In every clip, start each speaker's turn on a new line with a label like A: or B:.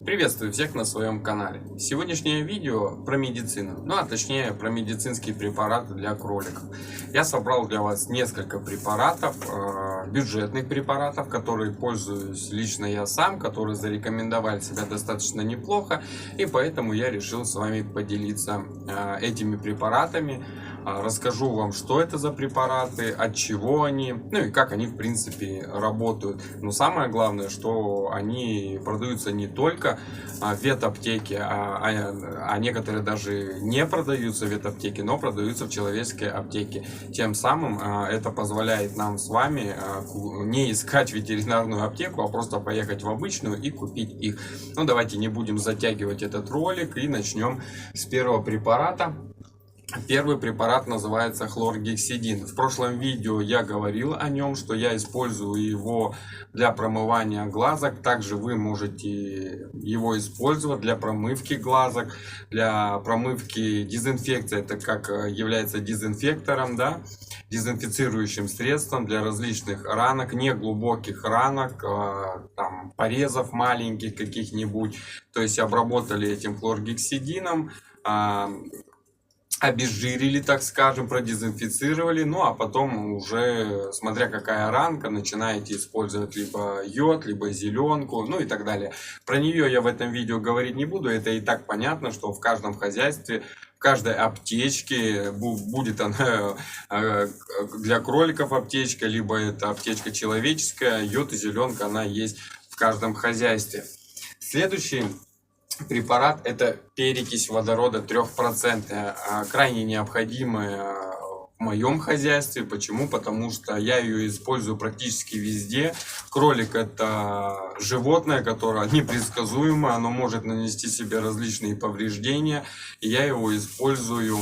A: Приветствую всех на своем канале. Сегодняшнее видео про медицину, а точнее про медицинские препараты для кроликов. Я собрал для вас несколько препаратов, бюджетных препаратов, которые пользуюсь лично я сам, которые зарекомендовали себя достаточно неплохо, и поэтому я решил с вами поделиться этими препаратами. Расскажу вам, что это за препараты, от чего они, и как они в принципе работают. Но самое главное, что они продаются не только в ветаптеке, а некоторые даже не продаются в ветаптеке, но продаются в человеческой аптеке. Тем самым это позволяет нам с вами не искать ветеринарную аптеку, а просто поехать в обычную и купить их. Давайте не будем затягивать этот ролик и начнем с первого препарата. Первый препарат называется хлоргексидин. В прошлом видео я говорил о нем, что я использую его для промывания глазок. Также вы можете его использовать для промывки глазок, для промывки дезинфекции. Это как является дезинфектором, дезинфицирующим средством для различных ранок, неглубоких ранок, там, порезов маленьких каких-нибудь. То есть обработали этим хлоргексидином, обезжирили, так скажем, продезинфицировали, а потом уже, смотря какая ранка, начинаете использовать либо йод, либо зеленку, и так далее. Про нее я в этом видео говорить не буду, это и так понятно, что в каждом хозяйстве, в каждой аптечке будет она для кроликов аптечка, либо это аптечка человеческая, йод и зеленка, она есть в каждом хозяйстве. Следующий препарат — это перекись водорода 3%, крайне необходимая в моем хозяйстве. Почему? Потому что я ее использую практически везде. Кролик — это животное, которое непредсказуемо, оно может нанести себе различные повреждения, и я его использую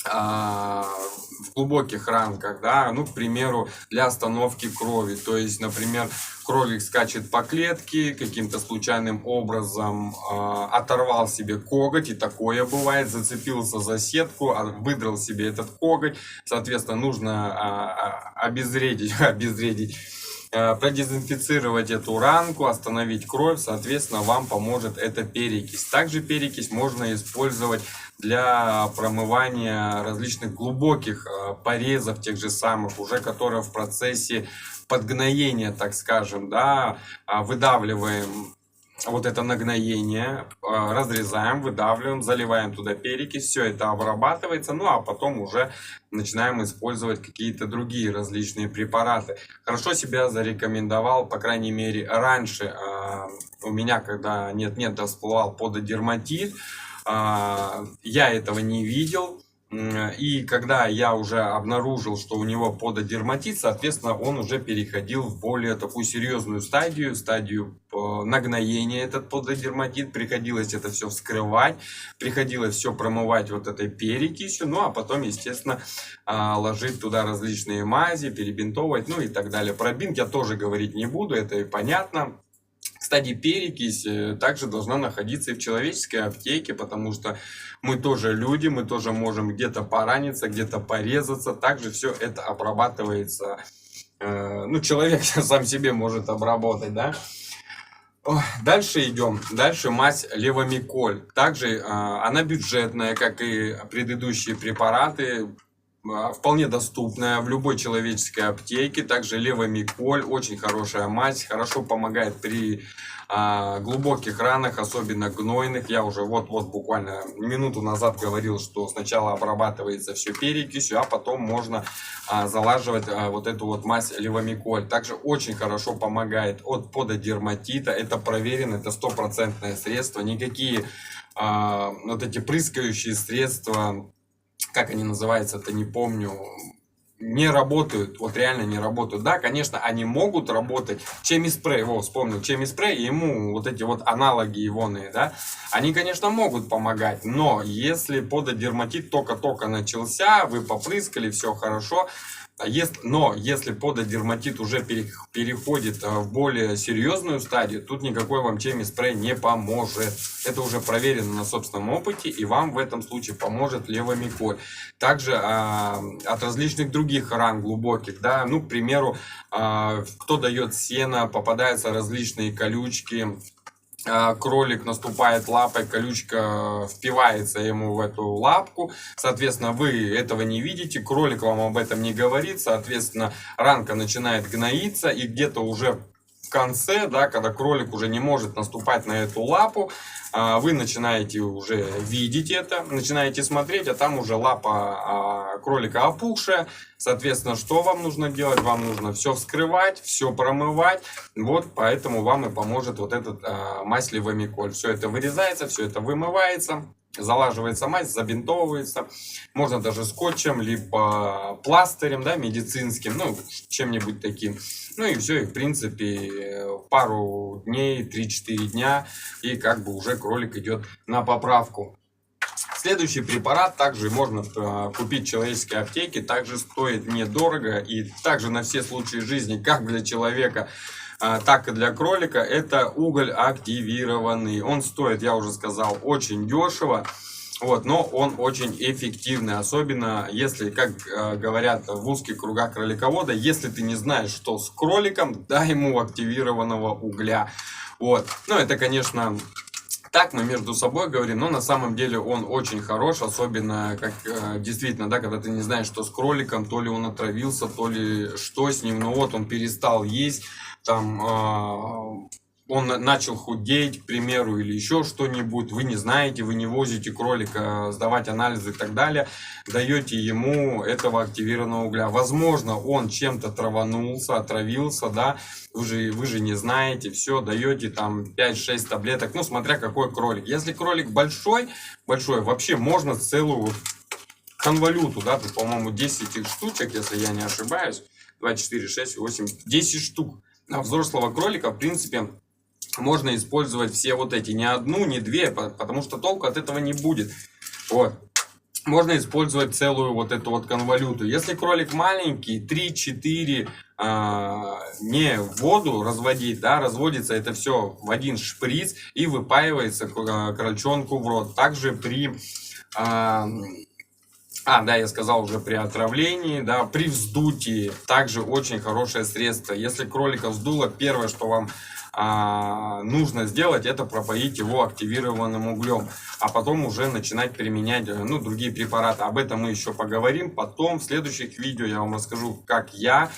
A: в глубоких ранках, к примеру, для остановки крови. То есть, например, кролик скачет по клетке, каким-то случайным образом оторвал себе коготь, и такое бывает, зацепился за сетку, выдрал себе этот коготь, соответственно, нужно обезвредить, продезинфицировать эту ранку, остановить кровь, соответственно, вам поможет эта перекись. Также перекись можно использовать для промывания различных глубоких порезов, тех же самых, уже которые в процессе подгноения, так скажем, выдавливаем вот это нагноение, разрезаем, выдавливаем, заливаем туда перекись, все это обрабатывается, а потом уже начинаем использовать какие-то другие различные препараты. Хорошо себя зарекомендовал, по крайней мере, раньше у меня, когда нет-нет, всплывал пододерматит, я этого не видел. И когда я уже обнаружил, что у него пододерматит, соответственно, он уже переходил в более такую серьезную стадию нагноения, этот пододерматит. Приходилось это все вскрывать, приходилось все промывать вот этой перекисью, а потом, естественно, ложить туда различные мази, перебинтовывать, и так далее. Про бинт я тоже говорить не буду, это и понятно. Кстати, перекись также должна находиться и в человеческой аптеке, потому что мы тоже люди, мы тоже можем где-то пораниться, где-то порезаться. Также все это обрабатывается, человек сам себе может обработать, Дальше идем. Дальше мазь левомиколь. Также она бюджетная, как и предыдущие препараты. Вполне доступная в любой человеческой аптеке. Также левомиколь, очень хорошая мазь, хорошо помогает при глубоких ранах, особенно гнойных. Я уже вот буквально минуту назад говорил, что сначала обрабатывается все перекисью, а потом можно залаживать вот эту вот мазь левомиколь. Также очень хорошо помогает от пододерматита. Это проверено, это стопроцентное средство. Никакие вот эти прыскающие средства, как они называются-то, не помню, не работают, реально не работают. Да, конечно, они могут работать. Чемиспрей, вспомнил, Чемиспрей, ему вот эти аналоги ионные, они, конечно, могут помогать, но если пододерматит только-только начался, вы попрыскали, все хорошо. Но если пододерматит уже переходит в более серьезную стадию, тут никакой вам Чемиспрей не поможет. Это уже проверено на собственном опыте, и вам в этом случае поможет левомиколь. Также от различных других ран глубоких, к примеру, кто дает сено, попадаются различные колючки, кролик наступает лапой, колючка впивается ему в эту лапку, соответственно, вы этого не видите, кролик вам об этом не говорит, соответственно, ранка начинает гноиться, и где-то уже в конце, да, когда кролик уже не может наступать на эту лапу, вы начинаете уже видеть это, начинаете смотреть, а там уже лапа кролика опухшая. Соответственно, что вам нужно делать? Вам нужно все вскрывать, все промывать. Вот поэтому вам и поможет вот этот мазь Левомиколь. Все это вырезается, все это вымывается. Залаживается мазь, забинтовывается. Можно даже скотчем, либо пластырем, да, медицинским, ну, чем-нибудь таким. Ну и все, и в принципе пару дней, 3-4 дня, и как бы уже кролик идет на поправку. Следующий препарат также можно купить в человеческой аптеке, также стоит недорого, и также на все случаи жизни, как для человека, так и для кролика, это уголь активированный. Он стоит, я уже сказал, очень дешево, вот, но он очень эффективный, особенно если, как говорят в узких кругах кроликовода, если ты не знаешь, что с кроликом, дай ему активированного угля. Вот, ну это, конечно, так мы между собой говорим, но на самом деле он очень хорош, особенно как действительно, да, когда ты не знаешь, что с кроликом, то ли он отравился, то ли что с ним, ну вот он перестал есть, там он начал худеть, к примеру, или еще что-нибудь, вы не знаете, вы не возите кролика сдавать анализы и так далее, даете ему этого активированного угля. Возможно, он чем-то траванулся, отравился, да, вы же не знаете, все, даете там 5-6 таблеток, ну, смотря какой кролик. Если кролик большой, вообще можно целую конвалюту, да, тут, по-моему, 10 этих штучек, если я не ошибаюсь, 2, 4, 6, 8, 10 штук. А взрослого кролика, в принципе, можно использовать все вот эти, не одну, не две, потому что толку от этого не будет. Вот. Можно использовать целую вот эту вот конвалюту. Если кролик маленький, 3-4, не воду разводить, да, разводится это все в один шприц и выпаивается крольчонку в рот. Также при... да, я сказал уже при отравлении, да, при вздутии также очень хорошее средство. Если кролика вздуло, первое, что вам нужно сделать, это пропоить его активированным углем, а потом уже начинать применять, ну, другие препараты. Об этом мы еще поговорим потом. В следующих видео я вам расскажу, как я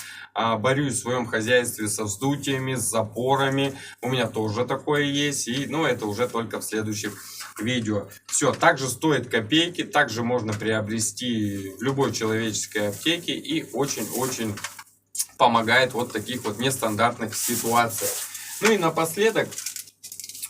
A: борюсь в своем хозяйстве со вздутиями, с запорами. У меня тоже такое есть, и, ну, это уже только в следующих видео. Все, также стоит копейки, также можно приобрести в любой человеческой аптеке и очень-очень помогает вот в таких вот нестандартных ситуациях. Ну и напоследок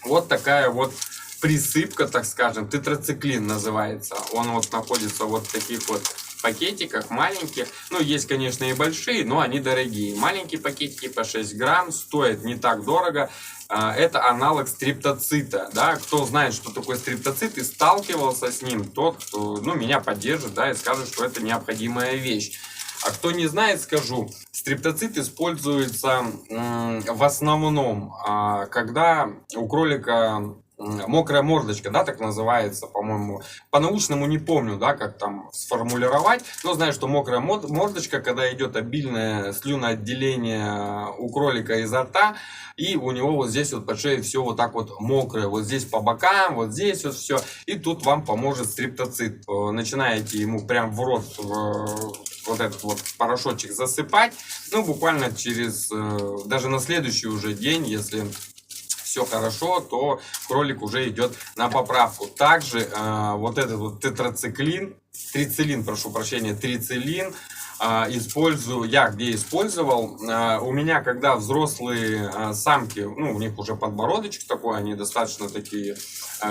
A: вот такая вот присыпка, так скажем, тетрациклин называется. Он вот находится вот в таких вот пакетиках маленьких. Ну, есть, конечно, и большие, но они дорогие. Маленькие пакетики по 6 грамм стоят не так дорого. Это аналог стриптоцита, да, кто знает, что такое стриптоцит и сталкивался с ним, тот, ну, меня поддержит, да, и скажет, что это необходимая вещь. А кто не знает, скажу, стриптоцит используется в основном, когда у кролика мокрая мордочка, да, так называется, по-моему, по-научному не помню, да, как там сформулировать, но знаю, что мокрая мордочка, когда идет обильное слюноотделение у кролика изо рта, и у него вот здесь вот под шеей все вот так вот мокрое, вот здесь по бокам, вот здесь вот все, и тут вам поможет стриптоцит. Начинаете ему прям в рот вот этот вот порошочек засыпать, ну, буквально через, даже на следующий уже день, если все хорошо, то кролик уже идет на поправку. Также вот этот вот тетрацилин, прошу прощения, трицилин, использую, я где использовал, у меня, когда взрослые самки, ну, у них уже подбородочек такой, они достаточно такие,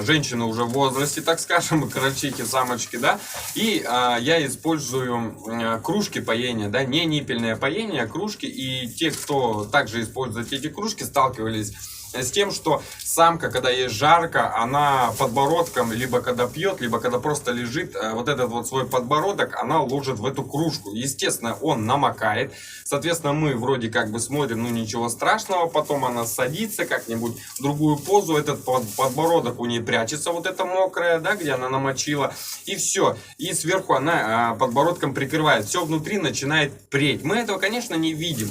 A: женщины уже в возрасте, так скажем, крольчихи, самочки, да, и я использую кружки поения, да, не ниппельное поение, а кружки, и те, кто также использует эти кружки, сталкивались с тем, что самка, когда ей жарко, она подбородком, либо когда пьет, либо когда просто лежит, вот этот вот свой подбородок, она ложит в эту кружку. Естественно, он намокает. Соответственно, мы вроде как бы смотрим, ну ничего страшного. Потом она садится как-нибудь в другую позу. Этот подбородок у нее прячется, вот это мокрое, да, где она намочила. И все. И сверху она подбородком прикрывает. Все внутри начинает преть. Мы этого, конечно, не видим.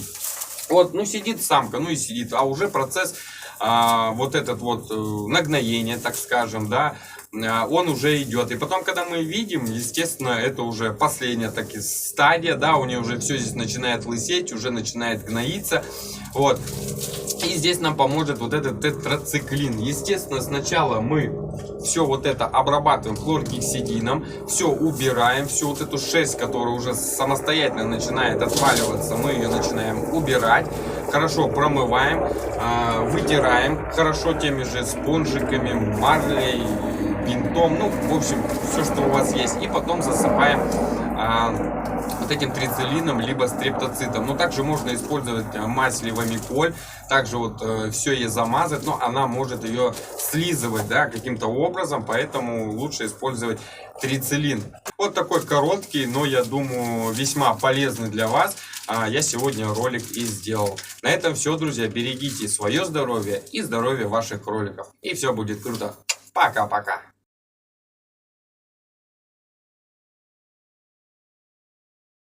A: Вот, ну сидит самка, ну и сидит, а уже процесс вот этот вот нагноение, так скажем, да, он уже идет. И потом, когда мы видим, естественно, это уже последняя таки стадия, да, у нее уже все здесь начинает лысеть, уже начинает гноиться. Вот. И здесь нам поможет вот этот тетрациклин. Естественно, сначала мы все вот это обрабатываем хлоргексидином, все убираем, всю вот эту шерсть, которая уже самостоятельно начинает отваливаться, мы ее начинаем убирать. Хорошо промываем, вытираем хорошо теми же спонжиками, марлей, бинтом, ну, в общем, все, что у вас есть. И потом засыпаем вот этим трицилином, либо стрептоцитом. Но также можно использовать мазь левомиколь, также вот все ей замазать, но она может ее слизывать, да, каким-то образом, поэтому лучше использовать трицилин. Вот такой короткий, но я думаю весьма полезный для вас. Я сегодня ролик и сделал. На этом все, друзья. Берегите свое здоровье и здоровье ваших кроликов. И все будет круто. Пока-пока.